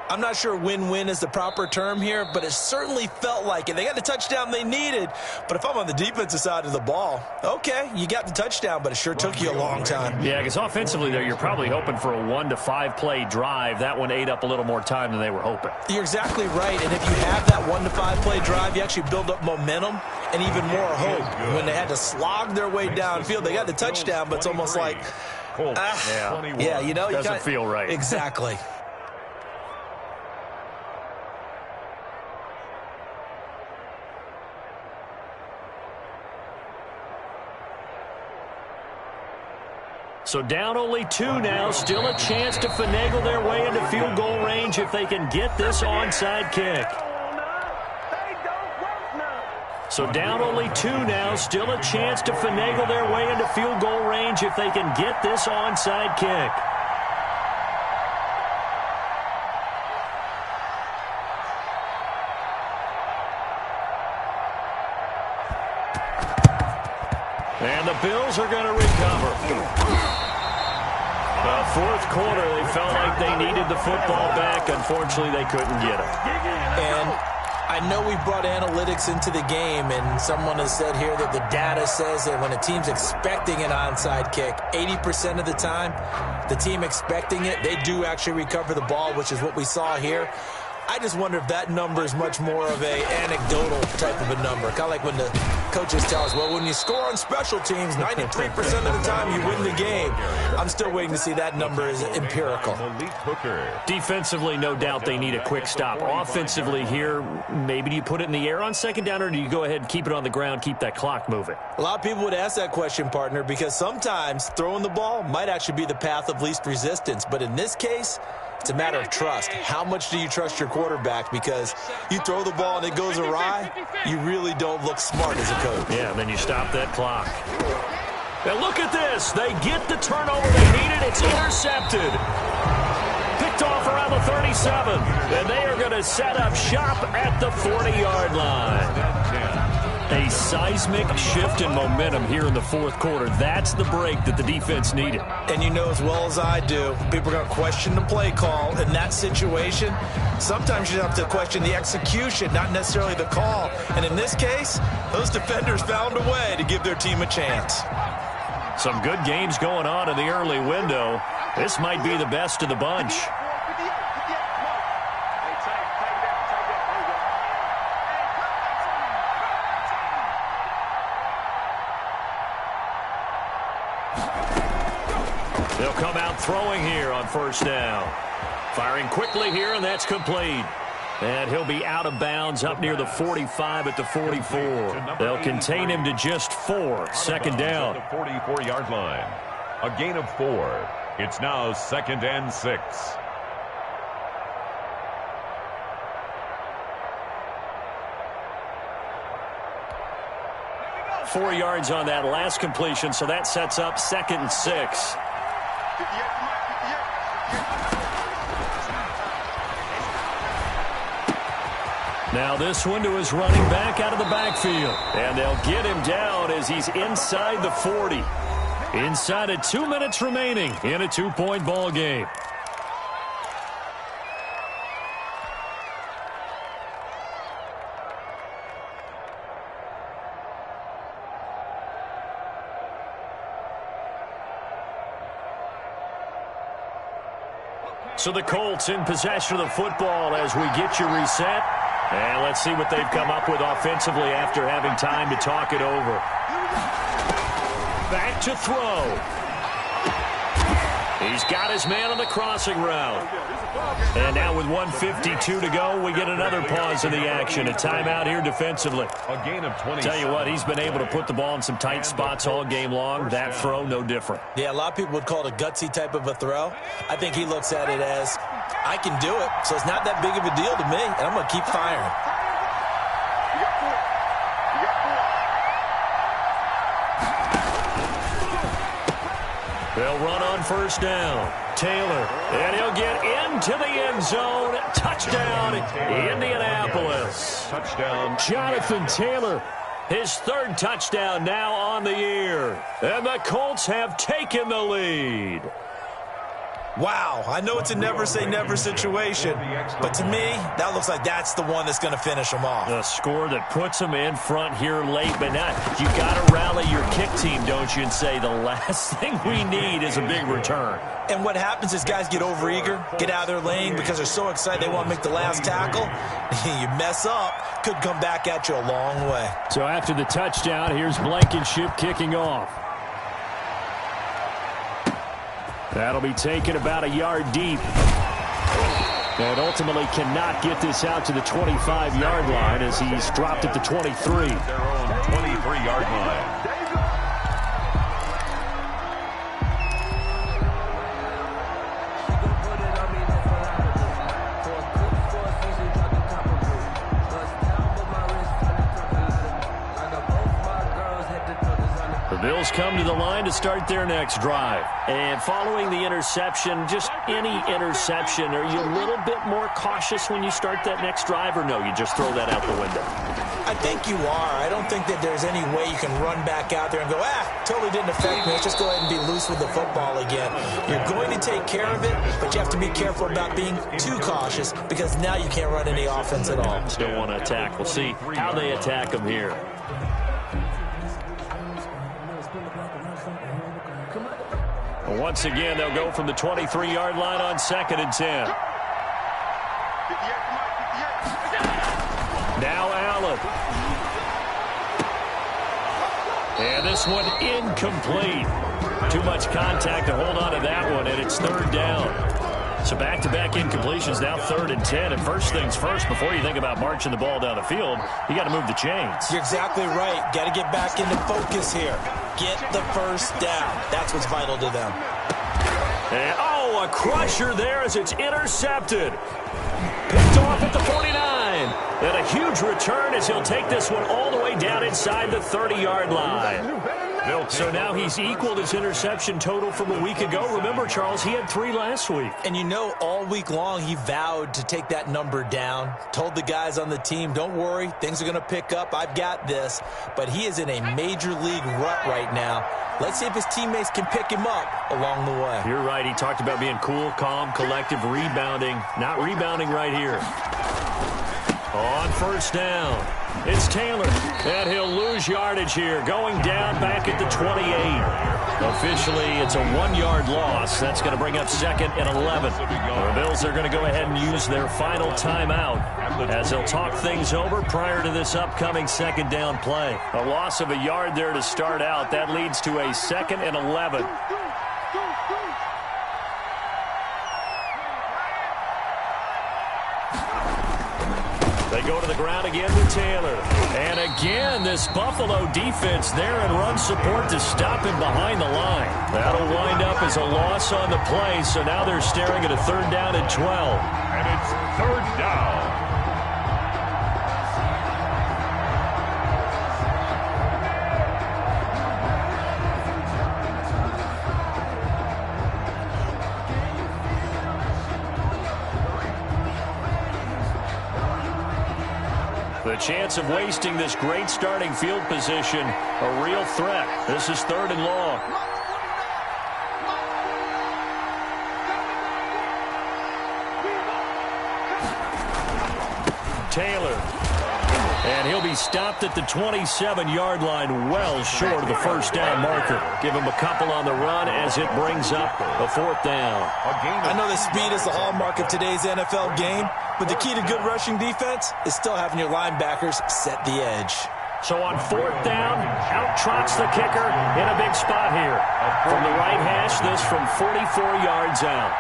I'm not sure win-win is the proper term here, but it certainly felt like it. They got the touchdown they needed, but if I'm on the defensive side of the ball, okay, you got the touchdown, but it sure took you a long time. Yeah, because offensively there, you're probably hoping for a 1 to 5 play drive. That one ate up a little more time than they were hoping. You're exactly right, and if you have that 1 to 5 play drive, you actually build up momentum and even more hope. When they had to slog their way downfield, they got the touchdown, but it's almost like, yeah, you know, doesn't feel right. Exactly. So down only 2 now, still a chance to finagle their way into field goal range if they can get this onside kick. So down only 2 now, still a chance to finagle their way into field goal range if they can get this onside kick. And the Bills are going to recover. The 4th quarter, they felt like they needed the football back. Unfortunately, they couldn't get it. And I know we brought analytics into the game, and someone has said here that the data says that when a team's expecting an onside kick, 80% of the time, the team expecting it, they do actually recover the ball, which is what we saw here. I just wonder if that number is much more of a anecdotal type of a number, kind of like when the coaches tell us, well, when you score on special teams, 93% of the time you win the game. I'm still waiting to see that number is empirical. Defensively, no doubt they need a quick stop. Offensively here, maybe do you put it in the air on second down, or do you go ahead and keep it on the ground, keep that clock moving? A lot of people would ask that question, partner, because sometimes throwing the ball might actually be the path of least resistance. But in this case, it's a matter of trust. How much do you trust your quarterback? Because you throw the ball and it goes awry, you really don't look smart as a coach. Yeah, and then you stop that clock. Now look at this. They get the turnover they needed. It's intercepted. Picked off around the 37. And they are going to set up shop at the 40-yard line. A seismic shift in momentum here in the fourth quarter. That's the break that the defense needed. And you know as well as I do, people are going to question the play call in that situation. Sometimes you have to question the execution, not necessarily the call. And in this case, those defenders found a way to give their team a chance. Some good games going on in the early window. This might be the best of the bunch. They'll come out throwing here on first down. Firing quickly here, and that's complete. And he'll be out of bounds up near the 45 at the 44. They'll contain him to just 4. Second down. 44-yard line. A gain of 4. It's now 2nd and 6. Four yards on that last completion, so that sets up 2nd and 6. Now this one to his running back out of the backfield. And they'll get him down as he's inside the 40. Inside of 2 minutes remaining in a 2-point ball game. So the Colts in possession of the football as we get you reset. And let's see what they've come up with offensively after having time to talk it over. Back to throw. He's got his man on the crossing route. And now with 1:52 to go, we get another pause in the action. A timeout here defensively. A gain of 20. Tell you what, he's been able to put the ball in some tight spots all game long. That throw, no different. Yeah, a lot of people would call it a gutsy type of a throw. I think he looks at it as, I can do it, so it's not that big of a deal to me, and I'm going to keep firing. They'll run on first down. Taylor, and he'll get into the end zone. Touchdown, Indianapolis. Touchdown. Jonathan Taylor, his 3rd touchdown now on the year. And the Colts have taken the lead. Wow, I know it's a never-say-never situation, but to me, that looks like that's the one that's going to finish them off. A score that puts them in front here late, but now you got to rally your kick team, don't you, and say the last thing we need is a big return. And what happens is guys get overeager, get out of their lane because they're so excited they want to make the last tackle. You mess up, could come back at you a long way. So after the touchdown, here's Blankenship kicking off. That'll be taken about a yard deep. And ultimately cannot get this out to the 25-yard line as he's dropped at the 23. Their own 23-yard line. Bills come to the line to start their next drive. And following the interception, just any interception, are you a little bit more cautious when you start that next drive, or no, you just throw that out the window? I think you are. I don't think that there's any way you can run back out there and go, totally didn't affect me. Let's just go ahead and be loose with the football again. You're going to take care of it, but you have to be careful about being too cautious because now you can't run any offense at all. Still want to attack. We'll see how they attack them here. Once again, they'll go from the 23-yard line on 2nd and 10. Now Allen. And this one incomplete. Too much contact to hold on to that one, and it's third down. So back-to-back incompletions, now 3rd and 10. And first things first, before you think about marching the ball down the field, you got to move the chains. You're exactly right. Got to get back into focus here. Get the first down. That's what's vital to them. And, a crusher there as it's intercepted. Picked off at the 49. And a huge return as he'll take this one all the way down inside the 30-yard line. So now he's equaled his interception total from a week ago. Remember, Charles, he had 3 last week. And you know, all week long he vowed to take that number down. Told the guys on the team, don't worry, things are going to pick up. I've got this. But he is in a major league rut right now. Let's see if his teammates can pick him up along the way. You're right. He talked about being cool, calm, collective, rebounding. Not rebounding right here. On first down, it's Taylor, and he'll lose yardage here, going down back at the 28. Officially, it's a 1-yard loss. That's going to bring up 2nd and 11. The Bills are going to go ahead and use their final timeout as they'll talk things over prior to this upcoming 2nd down play. A loss of a yard there to start out. That leads to a 2nd and 11. They go to the ground again with Taylor. And again, this Buffalo defense there in run support to stop him behind the line. That'll wind up as a loss on the play, so now they're staring at a 3rd down and 12. And it's 3rd down. The chance of wasting this great starting field position, a real threat. This is 3rd and long. Taylor. And he'll be stopped at the 27-yard line, well short of the first down marker. Give him a couple on the run as it brings up a 4th down. I know that speed is the hallmark of today's NFL game, but the key to good rushing defense is still having your linebackers set the edge. So on 4th down, out trots the kicker in a big spot here. From the right hash, this from 44 yards out.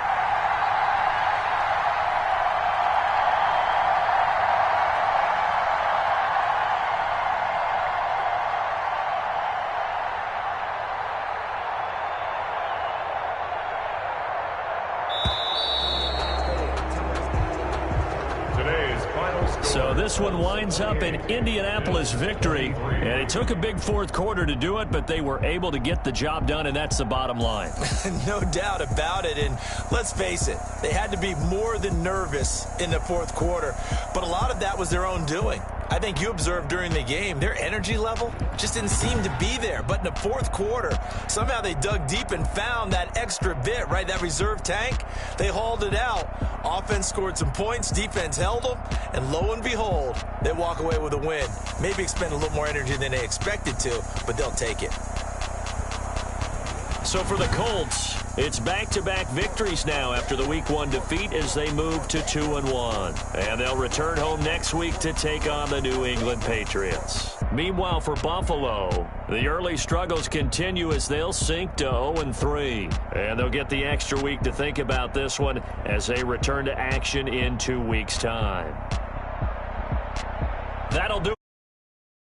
So this one winds up an Indianapolis victory, and it took a big 4th quarter to do it, but they were able to get the job done, and that's the bottom line. No doubt about it, and let's face it, they had to be more than nervous in the 4th quarter, but a lot of that was their own doing. I think you observed during the game, their energy level just didn't seem to be there. But in the 4th quarter, somehow they dug deep and found that extra bit, right, that reserve tank. They hauled it out. Offense scored some points, defense held them, and lo and behold, they walk away with a win. Maybe expend a little more energy than they expected to, but they'll take it. So for the Colts, it's back-to-back victories now after the Week 1 defeat as they move to 2-1. And they'll return home next week to take on the New England Patriots. Meanwhile, for Buffalo, the early struggles continue as they'll sink to 0-3. And they'll get the extra week to think about this one as they return to action in 2 weeks' time. That'll do